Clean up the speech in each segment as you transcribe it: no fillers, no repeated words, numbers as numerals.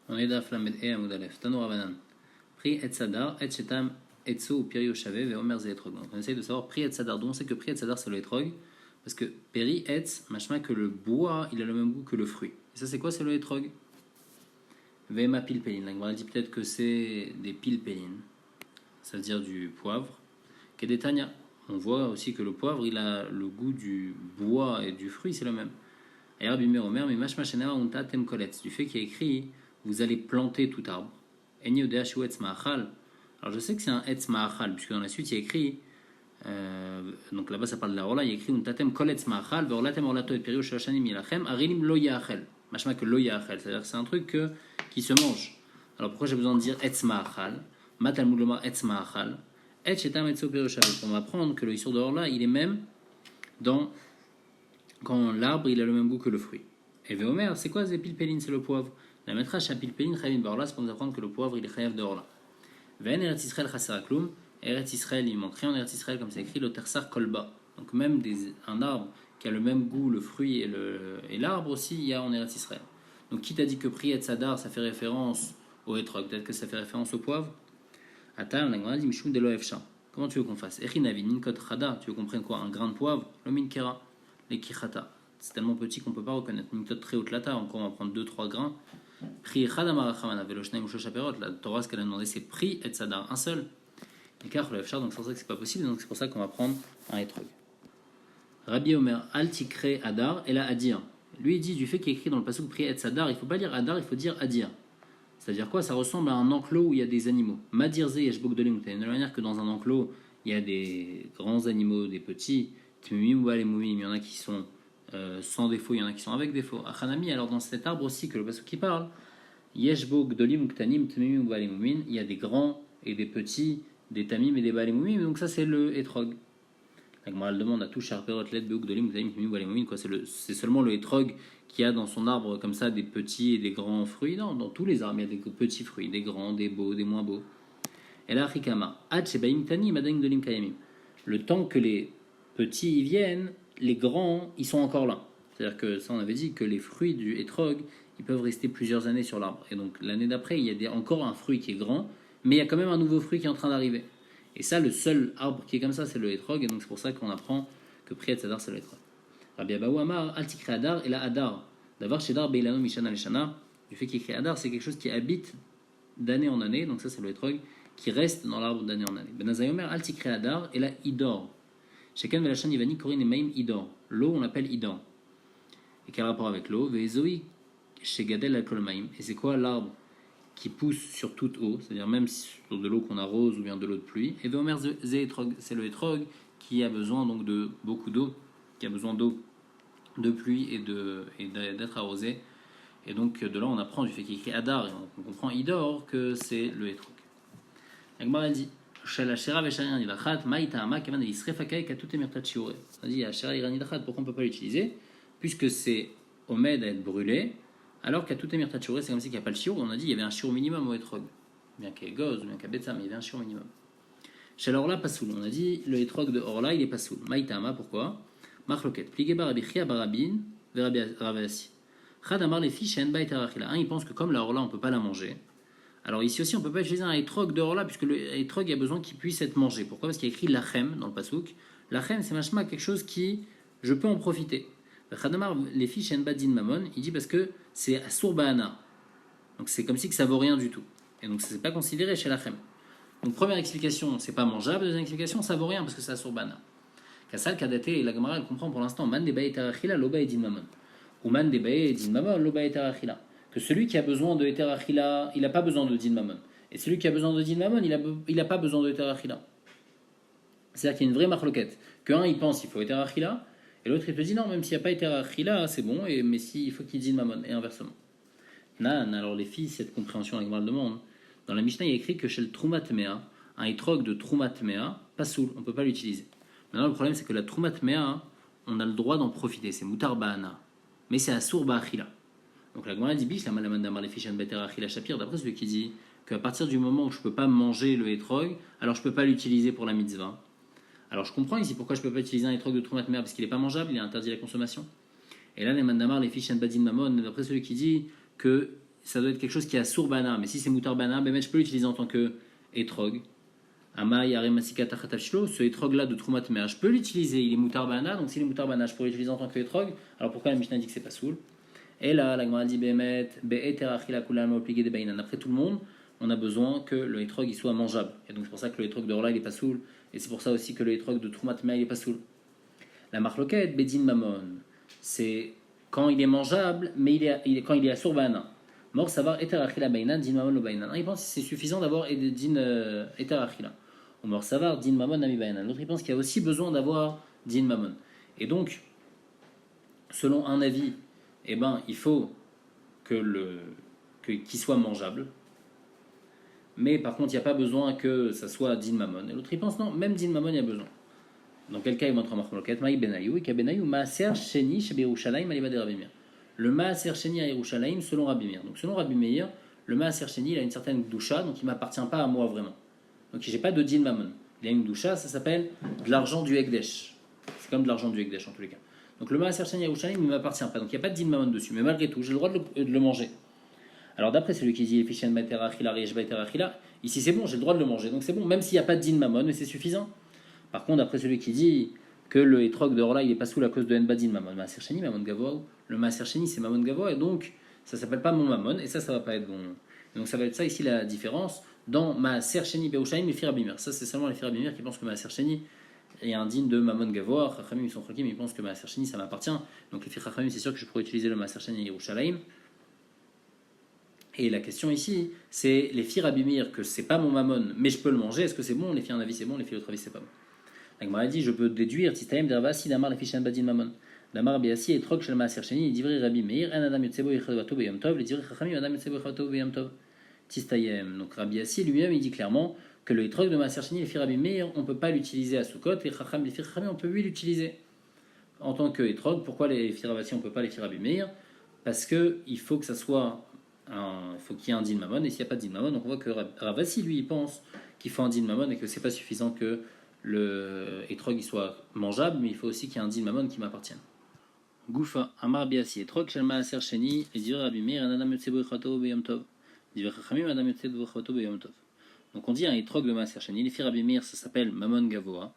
On est d'Aflamed et Amoud Aleph. Tanour Avanan. Pri et Sadar, et Shetam, et Tso ou Piri Oshave, ve Omer Zeetrog. Donc on essaye de savoir Pri et Sadar. D'où on sait que Pri et Sadar c'est le Etrog. Parce que Peri et, machma que le bois, il a le même goût que le fruit. Et ça c'est quoi? C'est le Etrog. Vema pilpelin. On dit peut-être que c'est des pilpelin. Ça veut dire du poivre. Kedetania. On voit aussi que le poivre, il a le goût du bois et du fruit, c'est le même. Et Rabbi Meir Omer, mais mashma shenema unta tem koletz. Du fait qu'il y a écrit, vous allez planter tout arbre. Eni odea shu etz ma'achal. Alors je sais que c'est un etz ma'achal, puisque dans la suite il y a écrit, donc là-bas ça parle de la orla, il y a écrit unta tem koletz ma'achal, ve'orlatem orlato et perio shoshanim yilachem, arilim lo ya'achel. Mashma que lo ya'achel, c'est-à-dire que c'est un truc qui se mange. Alors pourquoi j'ai besoin de dire etz ma'achal? Matalmud lomar etz ma'achal. Et shetam etzo perio shavet. On va apprendre que le issur de orla, il est même dans quand l'arbre il a le même goût que le fruit. Et Véomer, c'est quoi ces pilpelines? C'est le poivre. La maîtresse à pilpelines, Chavim Barla, c'est pour nous apprendre que le poivre il est chayav de orla. Ven Eretz Israël Chasserakloum, Eretz Israël il manque rien en Eretz Israël comme c'est écrit le Tersar Kolba. Donc même un arbre qui a le même goût, le fruit et l'arbre aussi, il y a en Eretz Israël. Donc qui t'a dit que Pri et Sadar ça fait référence au Etrog? Peut-être que ça fait référence au poivre. Atam, la grande dit Mishum de l'Oefcha. Comment tu veux qu'on fasse? Echinavi, Minkot Chada, tu veux qu'on prenne quoi? Un grain de poivre? Le Minkera. Les kichata. C'est tellement petit qu'on ne peut pas reconnaître. Une méthode très haute lata, encore on va prendre 2-3 grains. Pri chadamarachamana veloshnaim ushoshaperot. La Torah, ce qu'elle a demandé, c'est pri et sadar, un seul. Et car le fchar, donc c'est pour ça que c'est pas possible, donc c'est pour ça qu'on va prendre un etrog. Rabbi Omer, al tikre adar, et là adir. Lui il dit du fait qu'il est écrit dans le passage pri et sadar, il ne faut pas dire adar, il faut dire adir. C'est-à-dire quoi? Ça ressemble à un enclos où il y a des animaux. Madirze yeshbok dolim, de la manière que dans un enclos, il y a des grands animaux, des petits. Il y en a qui sont sans défaut, il y en a qui sont avec défaut. Achanami, alors dans cet arbre aussi que le passage qui parle, Yeshbo Gdolim Uktanim Tmimim Balemumin, il y a des grands et des petits, des tamim et des balemumim, donc ça c'est le etrog. La Gemara demande à tout Sharperot Let Gdolim Uktanim Tmimim Balemumin, quoi, c'est seulement le etrog qui a dans son arbre comme ça des petits et des grands fruits. Non, dans tous les arbres il y a des petits fruits, des grands, des beaux, des moins beaux. Et là, Rikama, Ad Shebaim Tani Madin Gdolim Kayamim. Le temps que les petits y viennent, les grands, ils sont encore là. C'est-à-dire que ça, on avait dit que les fruits du etrog, ils peuvent rester plusieurs années sur l'arbre. Et donc l'année d'après, il y a encore un fruit qui est grand, mais il y a quand même un nouveau fruit qui est en train d'arriver. Et ça, le seul arbre qui est comme ça, c'est le etrog. Et donc c'est pour ça qu'on apprend que Priet Sadar, c'est le etrog. Rabbi Abaou Amar, Altikre Adar et la Adar. D'avoir chez Dar Beilano Mishana Leshana, du fait qu'il écrit Adar, c'est quelque chose qui habite d'année en année. Donc ça, c'est le etrog qui reste dans l'arbre d'année en année. Ben Azayomer, Altikre Adar et la Idor. Chacun de la chaîne Ivani, Corinne et Maïm, Idor. L'eau, on l'appelle Idor. Et quel rapport avec l'eau? Vezoï, chez Gadel, l'alcool Maïm. Et c'est quoi l'arbre qui pousse sur toute eau, c'est-à-dire même sur de l'eau qu'on arrose ou bien de l'eau de pluie? Et Veomer Zéetrog, c'est le etrog qui a besoin donc de beaucoup d'eau, qui a besoin d'eau, de pluie et d'être arrosé. Et donc de là, on apprend du fait qu'il écrit Adar, et on comprend Idor que c'est le etrog. Agmar dit. On a dit pourquoi on ne peut pas l'utiliser, puisque c'est omed à être brûlé, alors qu'à tout émirtat shiur, c'est comme si il n'y a pas le shiur. On a dit il y avait un shiur minimum au etrog, bien qu'il y ait goz, bien qu'il y ait betsam, mais il y avait un shiur minimum. Chez l'orla pasoul, on a dit le etrog de orla il est pasoul. Maïtama, pourquoi? Machloket, plié barabi chia barabin, verabi ravasi. Chadamar les fiches en baït arachila. Un il pense que comme la orla on ne peut pas la manger. Alors ici aussi, on ne peut pas utiliser un etrog de orla, puisque le etrog a besoin qu'il puisse être mangé. Pourquoi? Parce qu'il y a écrit lachem dans le pasouk. Lachem, c'est machma quelque chose qui, je peux en profiter. Les fiches en badin mamon, il dit parce que c'est asur ba'ana. Donc c'est comme si que ça vaut rien du tout. Et donc ça n'est pas considéré chez lachem. Donc première explication, c'est pas mangeable. Deuxième explication, ça vaut rien parce que c'est asur ba'ana. Kassal kadaté, et la Gemara elle comprend pour l'instant, man debaye tarachila, loba edin mamon. Ou man debaye edin mamon, loba et tarachila. Que celui qui a besoin de Eter Achila, il n'a pas besoin de Din Mamon. Et celui qui a besoin de Din Mamon, il n'a pas besoin de Eter Achila. C'est-à-dire qu'il y a une vraie marloquette. Qu'un, il pense qu'il faut Eter Achila, et l'autre, il te dit non, même s'il n'y a pas Eter Achila, c'est bon, mais il faut qu'il Din Mamon, et inversement. Nan, alors les filles, cette compréhension avec mal de monde. Dans la Mishnah, il y a écrit que chez le Troumat Mea, un etrog de Troumat Mea, pas soul, on ne peut pas l'utiliser. Maintenant, le problème, c'est que la Troumat Mea, on a le droit d'en profiter, c'est Mutar Ba'ana. Mais c'est Asur Ba'achila. Donc la Gemara dit biche la malaman damar les fiches en beter achila shapir. D'après celui qui dit qu'à partir du moment où je peux pas manger le etrog, alors je peux pas l'utiliser pour la mitzvah. Alors je comprends ici pourquoi je peux pas utiliser un etrog de troumat mer parce qu'il est pas mangeable, il est interdit à la consommation. Et là les mandamar les fiches en badin mamon. D'après celui qui dit que ça doit être quelque chose qui est assour bana. Mais si c'est moutar bana, ben, je peux l'utiliser en tant que etrog. Ama yare masika tachatavshlo, ce etrog là de Troumat Mea, je peux l'utiliser, il est moutar bana, donc s'il est moutar bana, je peux l'utiliser en tant que etrog. Alors pourquoi la Mishnah dit que c'est pas soul? Et là, la Gemara dit be'emet, be'eterachila kulam obligé de bainan. Après tout le monde, on a besoin que le etrog il soit mangeable. Et donc c'est pour ça que le etrog de Orla il est pas soul. Et c'est pour ça aussi que le etrog de Troumat Mea il est pas soul. La marloquette, bedin mamon, c'est quand il est mangeable, mais quand il est assour bana. Mort savoir eterachila bainan, din mamon lo bainan. Il pense que c'est suffisant d'avoir din eterachila. Ou mort savoir din mamon ami bainan. L'autre il pense qu'il y a aussi besoin d'avoir din mamon. Et donc, selon un avis, eh ben, il faut qu'il soit mangeable. Mais par contre, il n'y a pas besoin que ça soit din mamon. Et l'autre il pense non, même din mamon il y a besoin. Dans quel cas il montre en marloquette Maï Benayou, et Kabenayou, Maaser Sheni chez Yerushalayim, Aliva de Rabbi Meir. Le Maaser Sheni à Yerushalayim selon Rabbi Meir. Donc selon Rabbi Meir, le Maaser Sheni il a une certaine doucha, donc il ne m'appartient pas à moi vraiment. Donc j'ai pas de din mamon. Il a une doucha, ça s'appelle de l'argent du Ekdesh. C'est comme de l'argent du Ekdesh en tous les cas. Donc le Maaser Sheni à Yerushalayim il ne m'appartient pas, donc il n'y a pas de din mamon dessus. Mais malgré tout, j'ai le droit de le manger. Alors d'après celui qui dit Fishen Baterachila, Reish Baterachila, ici c'est bon, j'ai le droit de le manger. Donc c'est bon, même s'il n'y a pas de din mamon, mais c'est suffisant. Par contre, d'après celui qui dit que le etrog de Orla il est pas sous la cause de Nbadin Mamon Maaser Sheni, Mamon Gavoa, le Maaser Sheni c'est Mamon Gavoa, et donc ça s'appelle pas mon Mamon, et ça va pas être bon. Et donc ça va être ça ici la différence dans Maaser Sheni Beushaim et Firabimir. Ça c'est seulement les Firabimir qui pensent que Maaser Sheni est un digne de Mamon Gavoa. Chachamim ils sont tranquilles, mais ils pensent que Maaser Sheni ça m'appartient. Donc les Chachamim c'est sûr que je pourrais utiliser le Maaser Sheni Yerushalayim. Et la question ici, c'est les Firabimir que c'est pas mon Mamon, mais je peux le manger. Est-ce que c'est bon? Les filles un avis c'est bon, les filles l'autre avis c'est pas bon. La Gemara dit, je peux déduire, Tistaim Dervasi, Damar les Fishan Badin Mamon. Damar Biasi et Trok Shalma Sercheni, Divri Rabbi Meir, En Adam Yotsebo Yechavato Beyam Tov, les Divri Chachamim, Adam Yotsebo Yechavato Beyam Tov. Tistaim. Donc Rabbi Assi lui-même, il dit clairement que le Etrog de Maaser Sheni, les filles Rabbi Meir, on ne peut pas l'utiliser à Sukkot, et Chacham, les filles Chachamim, on peut lui l'utiliser en tant que Etrog. Pourquoi les filles Rabbi Assi, on ne peut pas les filles Rabbi Meir? Parce qu'il faut que ça soit. Il faut qu'il y ait un din mamon, et s'il n'y a pas de din mamon, donc on voit que Ravasi lui il pense qu'il faut un din mamon et que c'est pas suffisant que le etrog il soit mangeable, mais il faut aussi qu'il y ait un din mamon qui m'appartienne. Goufa Amar Biasi etrog shel maaser sheni et dir Rabbi Meir adam yotzebo echato beyom tov dir chachamim adam yotzebo echato beyom tov. Donc on dit un etrog de maaser sheni, les filles Rabbi Meir ça s'appelle mamon gavoa,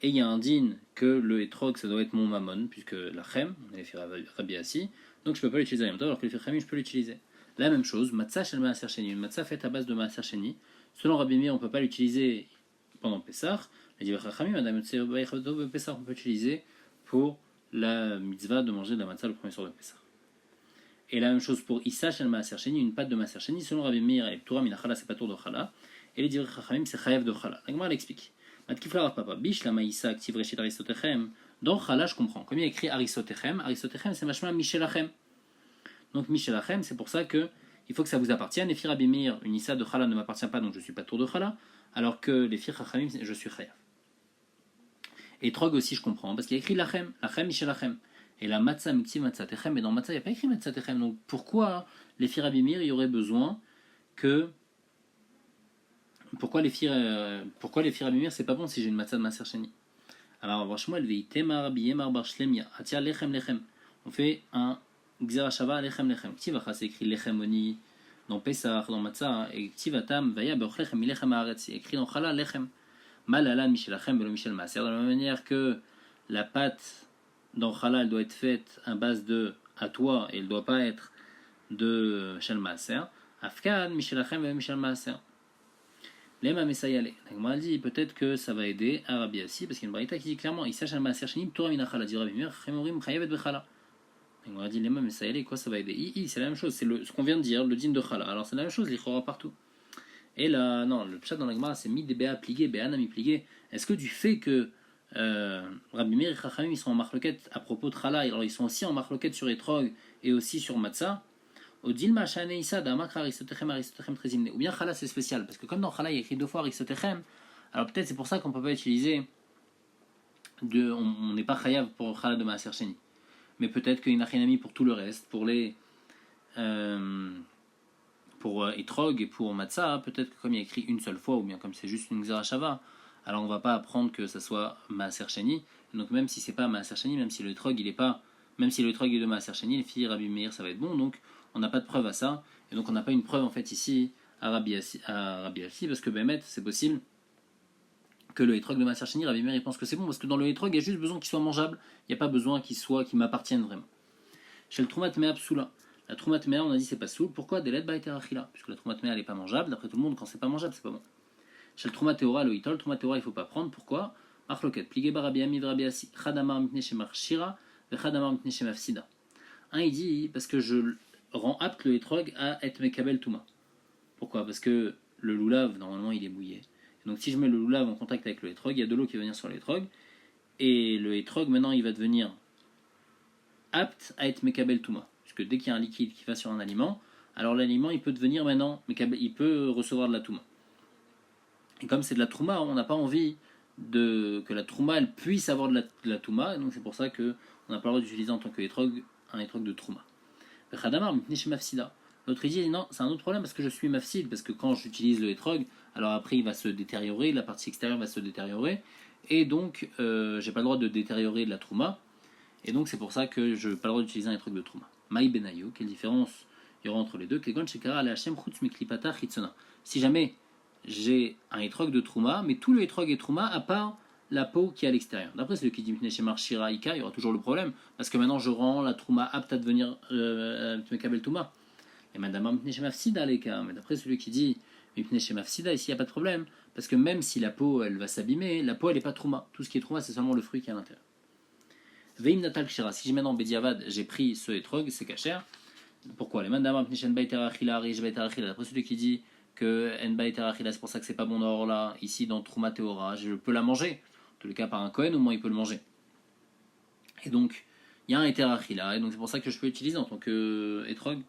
et il y a un din que le etrog ça doit être mon mamon puisque la chem les filles Rabbi Assi, donc je peux pas l'utiliser beyom tov alors que les filles chachamim je peux l'utiliser. La même chose, matzah shel maaser sheni, une matzah faite à base de maaser sheni. Selon Rabbi Meir, on ne peut pas l'utiliser pendant Pessah. Les divers chachamim, on peut l'utiliser pour la mitzvah de manger de la matzah le premier soir de Pessah. Et la même chose pour Issa shel maaser sheni, une pâte de maaser sheni. Selon Rabbi Meir, elle est ptura min chala, c'est pas tour de chala. Et les divers chachamim, c'est chayav de chala. La Gemara l'explique. Matkifla Rav Papa, bish la maïsa active reshit aristotechem. Dans chala, je comprends. Comme il y a écrit aristotechem, aristotechem c'est machma mishelachem. Donc Michelachem, c'est pour ça que il faut que ça vous appartienne. Les filles Rabbi Meir, une issa de Chala ne m'appartient pas, donc je ne suis pas tour de Chala, alors que les filles Chachamim, je suis Chayav. Et Trog aussi, je comprends, parce qu'il y a écrit Lachem, Lachem Michelachem. Et la Matzah Mikti Matzah Techem, mais dans Matzah, il n'y a pas écrit Matzah Techem. Donc pourquoi les filles Rabbi Meir, il y aurait besoin que. Pourquoi les filles Rabbi Meir, c'est pas bon si j'ai une Matzah de Maaser Sheni? Alors, franchement, elle veut Temar Biyemar Bar Shlemia, Atia Lechem Lechem. On fait un. Gzerashava lechem lechem. Ktivacha c'est écrit lechem oni dans Pesach, dans Matzah, et Ktivatam vaya beochlechem milechem haaretz, c'est écrit dans Chala lechem. Malalan michelachem belo michel maaser. De la même manière que la pâte dans Chala elle doit être faite à base de à toi et elle ne doit pas être de shel maaser. Afkan michelachem belo michel maaser. Lema mesayale. Donc dit peut-être que ça va aider à Rabbi Assi parce qu'il y a une braïta qui dit clairement il shel maaser sheni Torah min Chala dit Rabbi Meir chemorim chayavet bechala. On a dit les mêmes, mais ça y est, quoi ça va aider? C'est la même chose, c'est ce qu'on vient de dire, le din de Chala. Alors c'est la même chose, l'Ichora partout. Et là, non, le pshat dans la Gemara, c'est mi des béa plié, béa nami plié. Est-ce que du fait que Rabbi Meir et Chachamim ils sont en marloquette à propos de Chala, alors ils sont aussi en marloquette sur Etrog et aussi sur Matzah, au din machane issa d'amakra aristotechem trezimne. Ou bien Chala c'est spécial, parce que comme dans Chala il y a écrit 2 fois aristotechem, alors peut-être c'est pour ça qu'on peut pas utiliser, on n'est pas chayav pour Chala de Maaser Sheni. Mais peut-être qu'il y a une achinami pour tout le reste, pour Etrog et pour Matzah, peut-être que comme il y a écrit une seule fois, ou bien comme c'est juste une Xerashava, alors on ne va pas apprendre que ça soit Maaser Sheni. Donc même si c'est pas Maaser Sheni, même si le Etrog il est pas, même si le Etrog est de Maaser Sheni, les filles Rabbi Meir ça va être bon, donc on n'a pas de preuve à ça. Et donc on n'a pas une preuve en fait ici à Rabbi Assi, parce que Bémet, c'est possible que le hétrog de Maaser Sheni, Rabbi Meir il pense que c'est bon, parce que dans le hétrog, il y a juste besoin qu'il soit mangeable, il n'y a pas besoin qu'il m'appartienne vraiment. Chez le Troumat Mea Psoula, la Troumat Mea, on a dit c'est pas soul, pourquoi Delet Baïterachila, puisque la Troumat Mea elle n'est pas mangeable, d'après tout le monde, quand c'est pas mangeable, c'est pas bon. Chez le Troumat Teora, le Hitol, Troumat Teora il faut pas prendre, pourquoi Marloket, Pligeba Rabbi Ami Rabbi Assi, Chadamar Mitne Shemar Shira, Vechadamar Mitne Shemafsida. Un il dit parce que je rends apte le hétrog à être Mekabel Touma. Pourquoi? Parce que le loulav, normalement, il est mouillé. Donc si je mets le loulav en contact avec le hétrog, il y a de l'eau qui va venir sur le hétrog, et le hétrog, maintenant, il va devenir apte à être Mekabel Touma. Puisque dès qu'il y a un liquide qui va sur un aliment, alors l'aliment, il peut devenir maintenant, il peut recevoir de la Touma. Et comme c'est de la Trouma, on n'a pas envie que la Trouma, elle puisse avoir de la Touma, et donc c'est pour ça qu'on n'a pas le droit d'utiliser en tant que hétrog, un hétrog de Trouma. L'autre il dit non, c'est un autre problème parce que je suis mafsid, parce que quand j'utilise le hétrog, alors après il va se détériorer, la partie extérieure va se détériorer, et donc j'ai pas le droit de détériorer de la trouma, et donc c'est pour ça que je n'ai pas le droit d'utiliser un hétrog de trouma. Maï benayo, quelle différence il y aura entre les deux? Si jamais j'ai un hétrog de trouma, mais tout le hétrog est trouma à part la peau qui est à l'extérieur. D'après celui qui dit chez Marshira Ika, il y aura toujours le problème, parce que maintenant je rends la trouma apte à devenir Mekabel Touma. Et madame Mipne chez Mafsida, les cas. Mais d'après celui qui dit Mipne chez Mafsida, ici il n'y a pas de problème, parce que même si la peau elle va s'abîmer, la peau elle n'est pas trouma. Tout ce qui est trouma, c'est seulement le fruit qui est à l'intérieur. Veim Natal Kshira, si maintenant Bediavad j'ai pris ce hétrog, c'est cachère. Pourquoi? Les madame Mipne chez Baïterachila, Rish Baïterachila, d'après celui qui dit que En Baïterachila, c'est pour ça que c'est pas bon or là, ici dans Trouma Teora, je peux la manger. En tous les cas par un Kohen, au moins il peut le manger. Et donc, il y a un hétérachila, et donc c'est pour ça que je peux l'utiliser en tant que hétrog.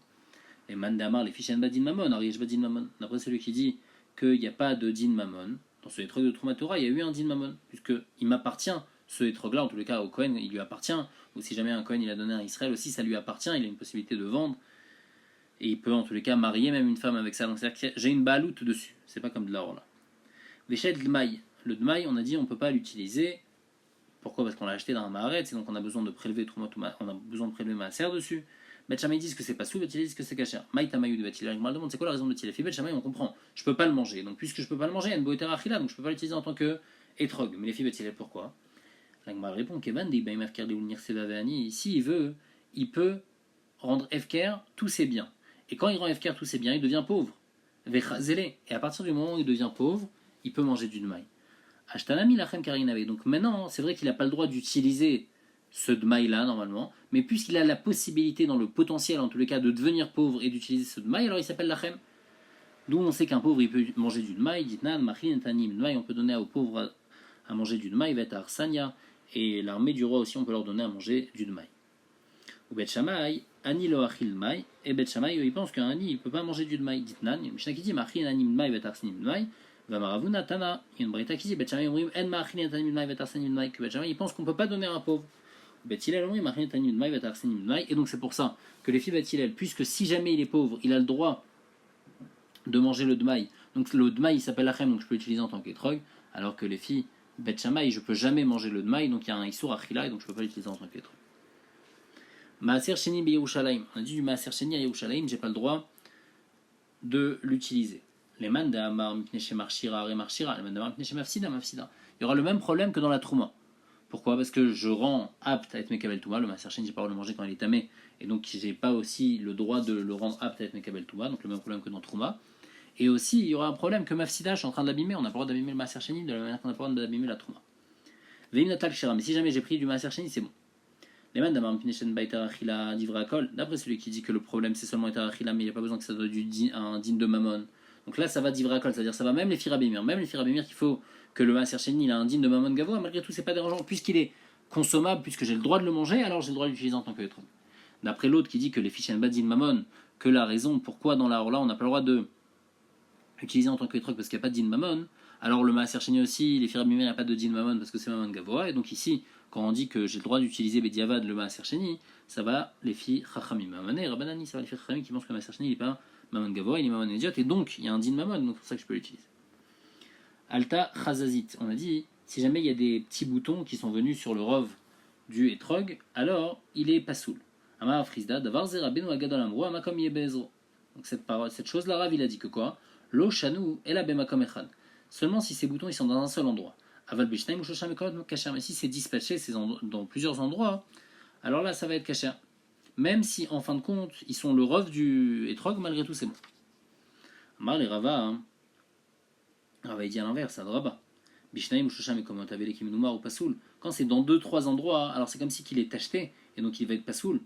Et Mandamar, les fiches Badin Mamon, Ariyesh Badin Mamon. D'après celui qui dit qu'il n'y a pas de Din Mamon, dans ce hétrog de Trouma Teora, il y a eu un Din Mamon, puisqu'il m'appartient, ce hétrog-là, en tous les cas au Kohen, il lui appartient, ou si jamais un Kohen il a donné à Israël aussi, ça lui appartient, il a une possibilité de vendre, et il peut en tous les cas marier même une femme avec ça. Donc c'est-à-dire que j'ai une baloute dessus, c'est pas comme de l'or là. Véchet Dmaï. Le Dmaï, on a dit on ne peut pas l'utiliser. Pourquoi? Parce qu'on l'a acheté dans un maharet, et donc on a besoin de prélever on a besoin de prélever Maaser dessus. Bet Shammai disent que c'est pas sous, Bet Hillel disent que c'est cachère. Maïta Maïou de Bet Hillel, je me demande c'est quoi la raison de Bet Hillel. Bet Shammai on comprend, je peux pas le manger. Donc puisque je peux pas le manger, il y a une boéter achila, donc je peux pas l'utiliser en tant que étrog. Mais les filles Bet Hillel pourquoi? L'Agma répond Kevan dit Baim Efker de Unir Sevavani. Si il veut, il peut rendre Efker tous ses biens. Et quand il rend Efker tous ses biens, il devient pauvre. Vechazele. Et à partir du moment où il devient pauvre, il peut manger du Dmaï. Ashtanami lachem karinave. Donc maintenant, c'est vrai qu'il n'a pas le droit d'utiliser ce Dmaï là normalement, mais puisqu'il a la possibilité dans le potentiel en tous les cas de devenir pauvre et d'utiliser ce Dmaï, alors il s'appelle lachem. D'où on sait qu'un pauvre il peut manger du Dmaï, ditnan, machlin, tanim, Dmaï, on peut donner aux pauvres à manger du Dmaï, vet arsania, et l'armée du roi aussi on peut leur donner à manger du Dmaï. Ou Bet Shammai, ani lo achil Dmaï, et Bet Shammai il pense qu'un ani il peut pas manger du Dmaï, ditnan, Mishnah qui dit machlin, anim, Dmaï, vet arsanim, Dmaï. Vamaravuna Tana, il y a une breta qui dit Bet Shammai omrim en ma'achin etanim Dmaï vet arsanim Dmaï, que Bet Shammai il pense qu'on peut pas donner à un pauvre. Bet Hillel omrim ma'achin etanim Dmaï vet arsanim Dmaï, et donc c'est pour ça que les filles Bet Hillel, puisque si jamais il est pauvre, il a le droit de manger le Dmaï. Donc le Dmaï il s'appelle Lachem, donc je peux l'utiliser en tant qu'étrog, alors que les filles Bet Shammai je peux jamais manger le Dmaï, donc il y a un Issour Achila, et donc je peux pas l'utiliser en tant qu'étrog. Maaser Sheni be Yerushalayim, on a dit du Maaser Sheni à Yerushalayim, j'ai pas le droit de l'utiliser. Les man d'Amar Mipneche Marshira et Marshira, les man d'Amar Mipneche Mafsida, Mafsida. Il y aura le même problème que dans la Trouma. Pourquoi? Parce que je rends apte à être Mekabel Touma, le Maaser Sheni, j'ai pas le droit de le manger quand il est tamé, et donc j'ai pas aussi le droit de le rendre apte à être Mekabel Touma, donc le même problème que dans Trouma. Et aussi, il y aura un problème que Mafsida, je suis en train de l'abîmer, on n'a pas le droit d'abîmer le Maaser Sheni de la manière qu'on n'a pas le droit d'abîmer la Trouma. Veim Natal Shira, mais si jamais j'ai pris du Maaser Sheni, c'est bon. Les man d'Amar Mipneche Baïterachila d'Ivrakol, d'après celui qui dit que le problème c'est seulement Eterachila, mais il n'y a pas besoin que ça soit un digne de Mammon. Donc là, ça va d'Ivrakol, c'est-à-dire ça va même les Firabémir. Même les Firabémir qu'il faut que le Maaser Sheni il a un digne de Mammon Gavoa, malgré tout, c'est pas dérangeant. Puisqu'il est consommable, puisque j'ai le droit de le manger, alors j'ai le droit de l'utiliser en tant que étrog. D'après l'autre qui dit que les Fishen Badin Mammon, que la raison pourquoi dans la Orla on n'a pas le droit de l'utiliser en tant que étrog parce qu'il n'y a pas de din Mammon, alors le Maaser Sheni aussi, les Firabémir, il n'y a pas de din Mammon parce que c'est Mammon Gavoa, et donc ici, quand on dit que j'ai le droit d'utiliser Bediavad le Maaser Sheni, ça va les filles Chachamim. Mammane, Rabbanani, ça va les filles Chachamim qui pensent que le Maaser Sheni il n'est pas Mammon Gavoa, il est Mammon Idiot, et donc il y a un din Mammon, donc c'est pour ça que je peux l'utiliser. Alta Chazazit, on a dit, si jamais il y a des petits boutons qui sont venus sur le rov du étrog, alors il est pas soul. Amar Frisda, Davar Zera Beno Agadol Amro, Amakom Yebezro. Donc cette chose-là, Rav, il a dit que quoi? Lo shanu et la bemakom echad. Seulement si ces boutons ils sont dans un seul endroit. Aval bishnaim ou shosham ekod kasher. Mais si c'est dispatché, c'est dans plusieurs endroits, alors là ça va être kasher. Même si en fin de compte ils sont le rov du etrog, malgré tout c'est bon. Amar les Rava, hein. Rava il dit à l'inverse, à Draba. Bishnaim ou shosham ekod avele kimnoumar ou pasoul. Quand c'est dans 2-3 endroits, alors c'est comme si qu'il est tacheté et donc il va être pasoul.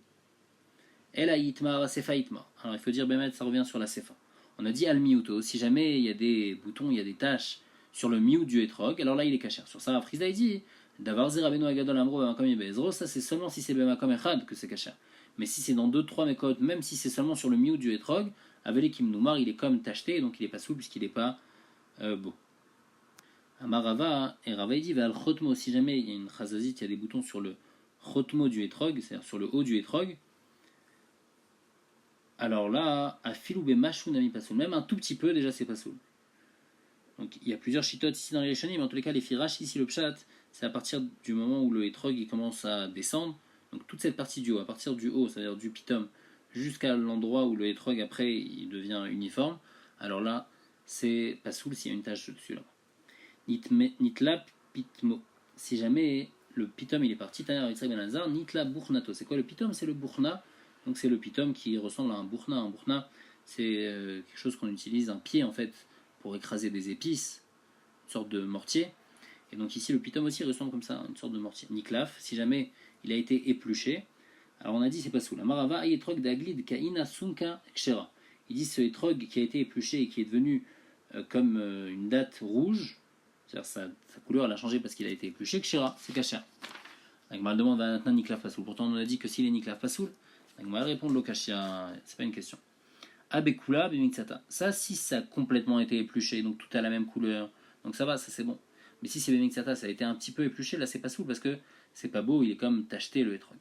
El Aïtmar, Sefa Itmar. Alors il faut dire, Bémet, ça revient sur la Sefa. On a dit Al Miuto, si jamais il y a des boutons, il y a des taches sur le Miut du Etrog, alors là il est caché. Sur ça, Frisa il dit, Davar Zerabeno Agadol Amro Bemakom Yebezro, ça c'est seulement si c'est Bemakom Echad que c'est caché. Mais si c'est dans 2-3 mécodes, même si c'est seulement sur le Miut du Etrog, avec Kim Noumar, il est comme tacheté, donc il est pas souple puisqu'il n'est pas beau. Amarava, et Rava il dit, Val Chotmo, si jamais il y a une chazazite, il y a des boutons sur le Chotmo du Etrog, c'est-à-dire sur le haut du Etrog, alors là, à filoubé machou nami pasoul, même un tout petit peu, déjà c'est pasoul. Donc il y a plusieurs chitotes ici dans les Rishonim, mais en tous les cas, les firash, ici le pshat, c'est à partir du moment où le etrog il commence à descendre, donc toute cette partie du haut, à partir du haut, c'est-à-dire du pitom, jusqu'à l'endroit où le etrog après il devient uniforme, alors là, c'est pasoul s'il y a une tache dessus là. Nitla pitmo, si jamais le pitom il est parti, nitla burnato, c'est quoi le pitom? C'est le burna. Donc c'est le pitom qui ressemble à un bourna. Un bourna, c'est quelque chose qu'on utilise, un pied en fait, pour écraser des épices, une sorte de mortier. Et donc ici le pitom aussi ressemble comme ça, une sorte de mortier. Niklaf, si jamais il a été épluché, alors on a dit c'est pas sous la marava ayetrog d'aglid kaina sunka kshera. Il dit ce etrog qui a été épluché et qui est devenu comme une date rouge, c'est-à-dire sa couleur elle a changé parce qu'il a été épluché, kshera, c'est kasher. Donc mal demande va maintenant niklaf pasoul. Pourtant on a dit que s'il est niklaf pasoul, donc on va répondre l'okashia, c'est pas une question. Abekula bemixata. Ça, si ça a complètement été épluché, donc tout a la même couleur, donc ça va, ça c'est bon. Mais si c'est bemixata, ça a été un petit peu épluché, là c'est pas soul parce que c'est pas beau, il est comme tacheté le etrog.